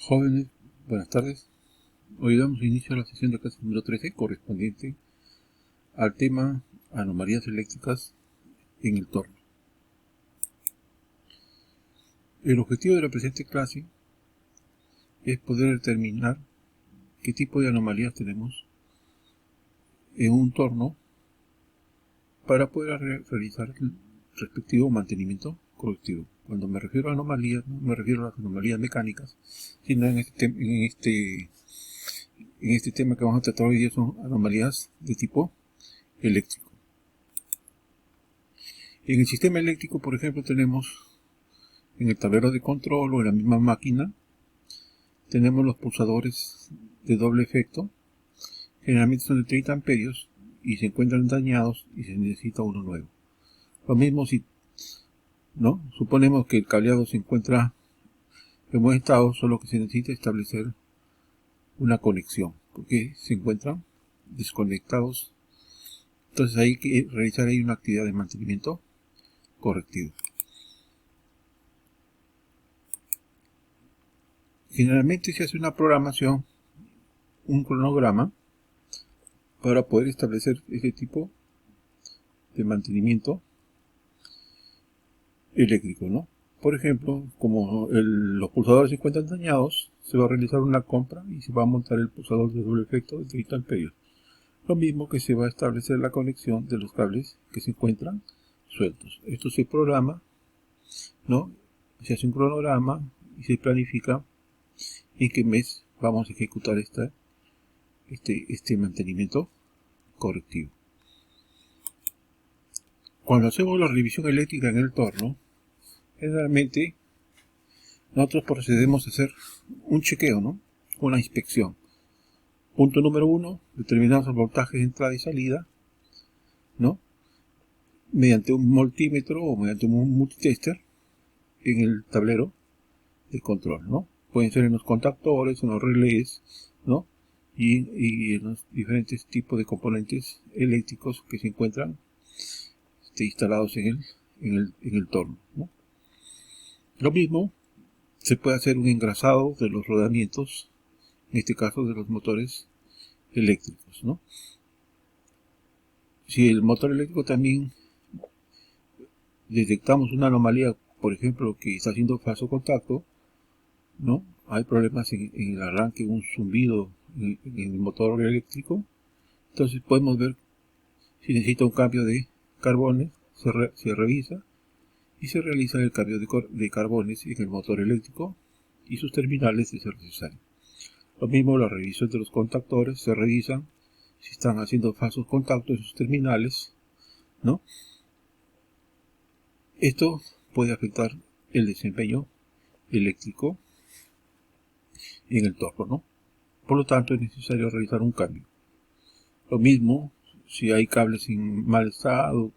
Jóvenes, buenas tardes. Hoy damos inicio a la sesión de clase número 13 correspondiente al tema anomalías eléctricas en el torno. El objetivo de la presente clase es poder determinar qué tipo de anomalías tenemos en un torno para poder realizar el respectivo mantenimiento correctivo. Cuando me refiero a anomalías, no me refiero a las anomalías mecánicas, sino en este tema que vamos a tratar hoy día son anomalías de tipo eléctrico. En el sistema eléctrico, por ejemplo, tenemos en el tablero de control o en la misma máquina, tenemos los pulsadores de doble efecto. Generalmente son de 30 amperios y se encuentran dañados y se necesita uno nuevo. Lo mismo si suponemos que el cableado se encuentra en buen estado, solo que se necesita establecer una conexión porque se encuentran desconectados. Entonces hay que realizar ahí una actividad de mantenimiento correctivo. Generalmente se hace una programación, un cronograma, para poder establecer ese tipo de mantenimiento eléctrico, ¿no? Por ejemplo, como los pulsadores se encuentran dañados, se va a realizar una compra y se va a montar el pulsador de doble efecto de 30 amperios. Lo mismo que se va a establecer la conexión de los cables que se encuentran sueltos. Esto se programa, ¿no? Se hace un cronograma y se planifica en qué mes vamos a ejecutar este mantenimiento correctivo. Cuando hacemos la revisión eléctrica en el torno, generalmente nosotros procedemos a hacer un chequeo, ¿no? Una inspección. Punto número 1, determinamos el voltaje de entrada y salida, ¿no? Mediante un multímetro o mediante un multitester en el tablero de control, ¿no? Pueden ser en los contactores, en los relés, ¿no? Y en los diferentes tipos de componentes eléctricos que se encuentran instalados en el torno, ¿no? Lo mismo se puede hacer un engrasado de los rodamientos, en este caso de los motores eléctricos, ¿no? Si el motor eléctrico también detectamos una anomalía, por ejemplo, que está haciendo falso contacto, ¿no? Hay problemas en el arranque, un zumbido en el motor eléctrico, entonces podemos ver si necesita un cambio de carbones, se revisa y se realiza el cambio de carbones en el motor eléctrico y sus terminales de ser necesario. Lo mismo la revisión de los contactores, se revisan si están haciendo falsos contactos en sus terminales, ¿no? Esto puede afectar el desempeño eléctrico en el torno, ¿no? Por lo tanto es necesario realizar un cambio. Lo mismo si hay cables en mal estado,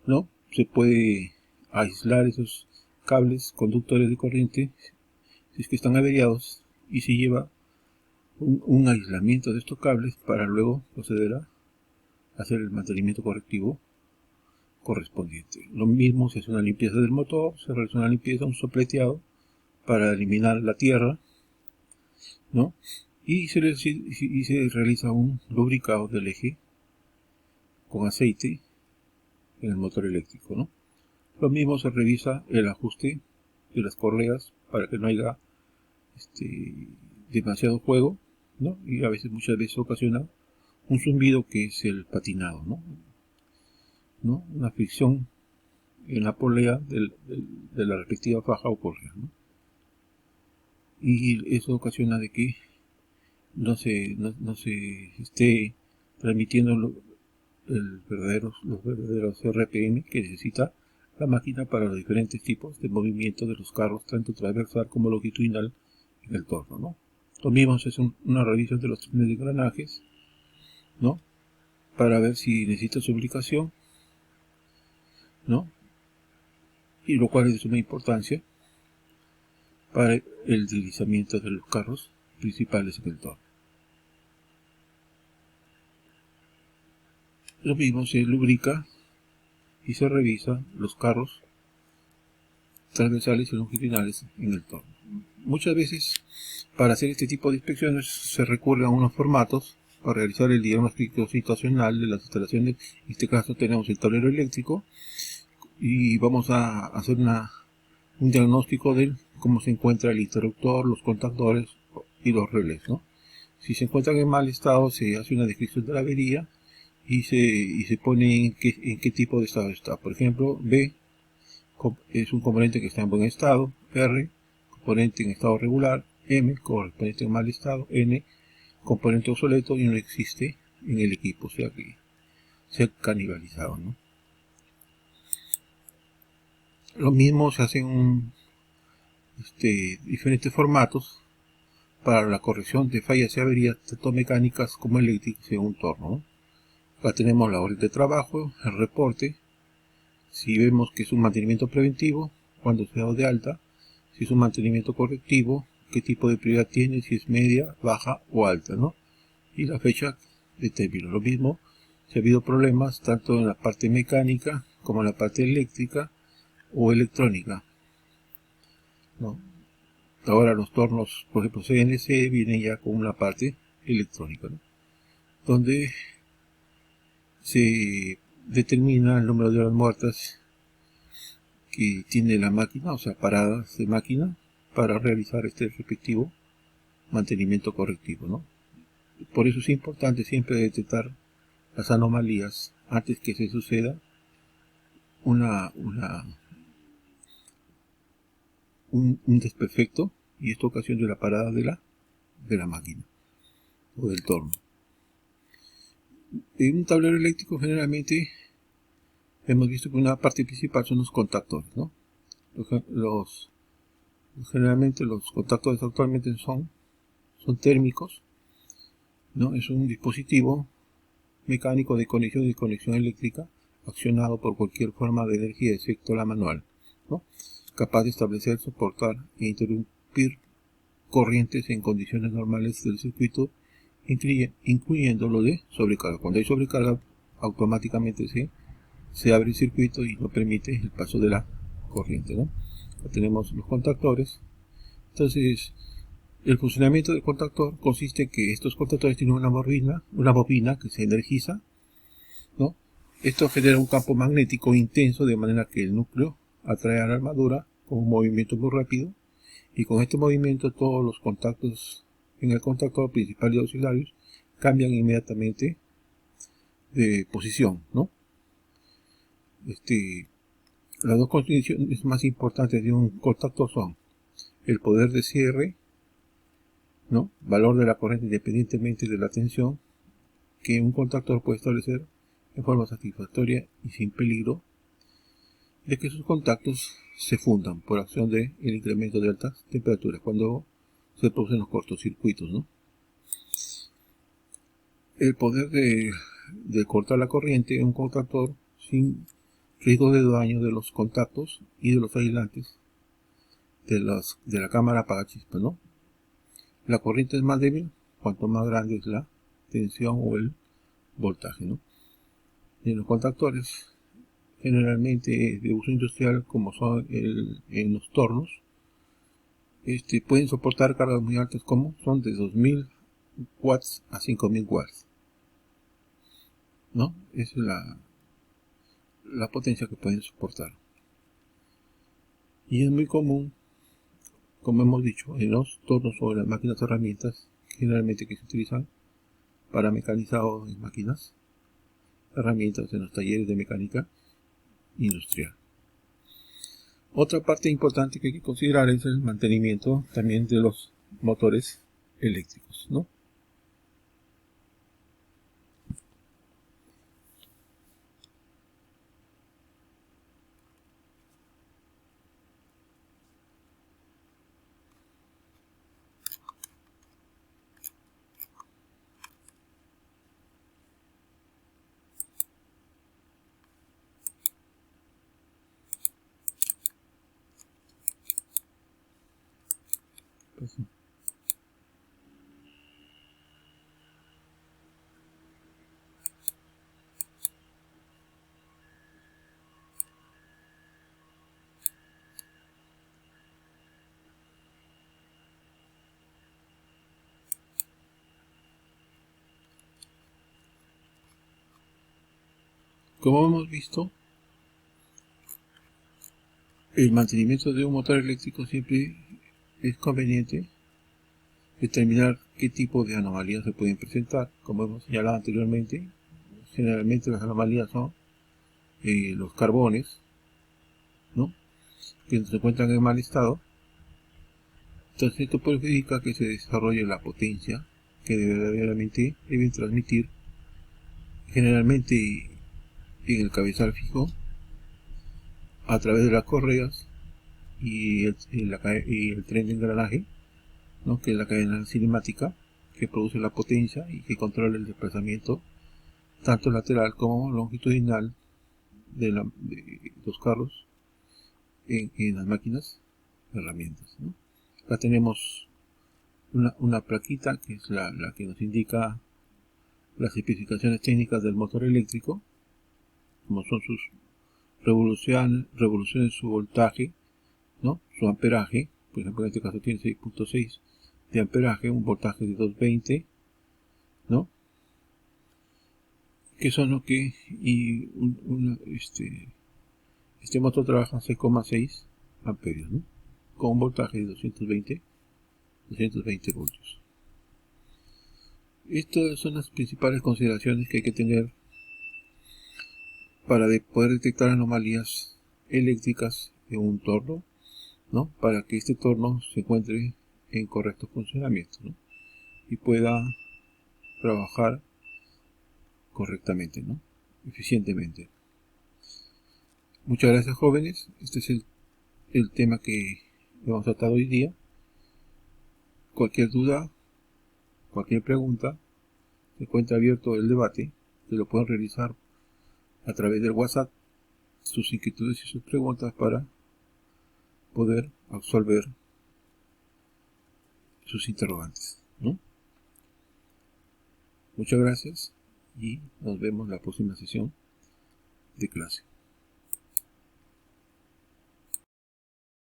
¿no? Se puede aislar esos cables conductores de corriente si es que están averiados y se lleva un aislamiento de estos cables para luego proceder a hacer el mantenimiento correctivo correspondiente. Lo mismo se hace una limpieza del motor, se realiza una limpieza, un sopleteado para eliminar la tierra, ¿no? Y se realiza un lubricado del eje con aceite en el motor eléctrico, ¿no? Lo mismo se revisa el ajuste de las correas para que no haya demasiado juego, ¿no? Y muchas veces ocasiona un zumbido que es el patinado, ¿no? Una fricción en la polea de la respectiva faja o correa, ¿no? Y eso ocasiona de que no se esté transmitiendo los verdaderos RPM que necesita la máquina para los diferentes tipos de movimiento de los carros, tanto transversal como longitudinal en el torno, ¿no? Lo mismo se hace una revisión de los trenes de engranajes, ¿no? Para ver si necesita su lubricación, ¿no? Y lo cual es de suma importancia para el deslizamiento de los carros principales en el torno. Lo mismo se lubrica y se revisa los carros transversales y longitudinales en el torno. Muchas veces para hacer este tipo de inspecciones se recurre a unos formatos para realizar el diagnóstico situacional de las instalaciones. En este caso tenemos el tablero eléctrico y vamos a hacer un diagnóstico de cómo se encuentra el interruptor, los contactores y los relés, ¿no? Si se encuentran en mal estado, se hace una descripción de la avería y se pone en qué tipo de estado está. Por ejemplo, B es un componente que está en buen estado, R, componente en estado regular, M, componente en mal estado, N, componente obsoleto y no existe en el equipo, o sea que se ha canibalizado, ¿no? Lo mismo se hace en diferentes formatos para la corrección de fallas y averías tanto mecánicas como eléctricas en un torno, ¿no? Acá tenemos la orden de trabajo, el reporte, si vemos que es un mantenimiento preventivo, cuando se da de alta, si es un mantenimiento correctivo, qué tipo de prioridad tiene, si es media, baja o alta, ¿no? Y la fecha de término. Lo mismo, si ha habido problemas tanto en la parte mecánica como en la parte eléctrica o electrónica, ¿no? Ahora los tornos, por ejemplo, CNC vienen ya con una parte electrónica, ¿no? Donde se determina el número de horas muertas que tiene la máquina, o sea, paradas de máquina, para realizar este respectivo mantenimiento correctivo, ¿no? Por eso es importante siempre detectar las anomalías antes que se suceda un desperfecto, y esto ocasiona la parada de la máquina o del torno. En un tablero eléctrico generalmente hemos visto que una parte principal son los contactores, ¿no? Generalmente los contactores actualmente son térmicos, ¿no? Es un dispositivo mecánico de conexión y desconexión eléctrica accionado por cualquier forma de energía excepto la manual, ¿no? Capaz de establecer, soportar e interrumpir corrientes en condiciones normales del circuito, incluyendo lo de sobrecarga. Cuando hay sobrecarga, automáticamente se abre el circuito y no permite el paso de la corriente, ¿no? Acá tenemos los contactores. Entonces, el funcionamiento del contactor consiste en que estos contactores tienen una bobina que se energiza, ¿no? Esto genera un campo magnético intenso de manera que el núcleo atrae a la armadura con un movimiento muy rápido, y con este movimiento todos los contactos en el contactor principal y auxiliares cambian inmediatamente de posición, ¿no? Las dos condiciones más importantes de un contactor son el poder de cierre, ¿no? Valor de la corriente independientemente de la tensión que un contactor puede establecer en forma satisfactoria y sin peligro de que sus contactos se fundan por acción del incremento de altas temperaturas cuando se producen los cortocircuitos, ¿no? El poder de cortar la corriente en un contactor sin riesgo de daño de los contactos y de los aislantes de la cámara apagachispas, ¿no? La corriente es más débil cuanto más grande es la tensión o el voltaje, ¿no? En los contactores generalmente de uso industrial, como son en los tornos, pueden soportar cargas muy altas, como son de 2000 watts a 5000 watts, ¿no? Esa es la potencia que pueden soportar. Y es muy común, como hemos dicho, en los tornos o en las máquinas herramientas, generalmente que se utilizan para mecanizado en máquinas, herramientas en los talleres de mecánica industrial. Otra parte importante que hay que considerar es el mantenimiento también de los motores eléctricos, ¿no? Pues, Como hemos visto, el mantenimiento de un motor eléctrico siempre es conveniente determinar qué tipo de anomalías se pueden presentar. Como hemos señalado anteriormente, generalmente las anomalías son los carbones, ¿no?, que se encuentran en mal estado. Entonces esto perjudica que se desarrolle la potencia que verdaderamente deben transmitir, generalmente en el cabezal fijo, a través de las correas y el tren de engranaje, ¿no?, que es la cadena cinemática que produce la potencia y que controla el desplazamiento tanto lateral como longitudinal de los carros en las máquinas, herramientas, ¿no? Acá tenemos una plaquita que es la que nos indica las especificaciones técnicas del motor eléctrico, como son sus revoluciones, su voltaje, ¿no?, su amperaje. Por ejemplo, en este caso tiene 6.6 de amperaje, un voltaje de 220, ¿no?, que son lo que, y este motor trabaja a 6,6 amperios, ¿no?, con un voltaje de 220 voltios. Estas son las principales consideraciones que hay que tener para poder detectar anomalías eléctricas en un torno, ¿no?, para que este torno se encuentre en correcto funcionamiento, ¿no?, y pueda trabajar correctamente, ¿no?, eficientemente. Muchas gracias, jóvenes. Este es el tema que hemos tratado hoy día. Cualquier duda, cualquier pregunta, se encuentra abierto el debate. Se lo pueden realizar a través del WhatsApp, sus inquietudes y sus preguntas, para poder absolver sus interrogantes, ¿no? Muchas gracias y nos vemos en la próxima sesión de clase.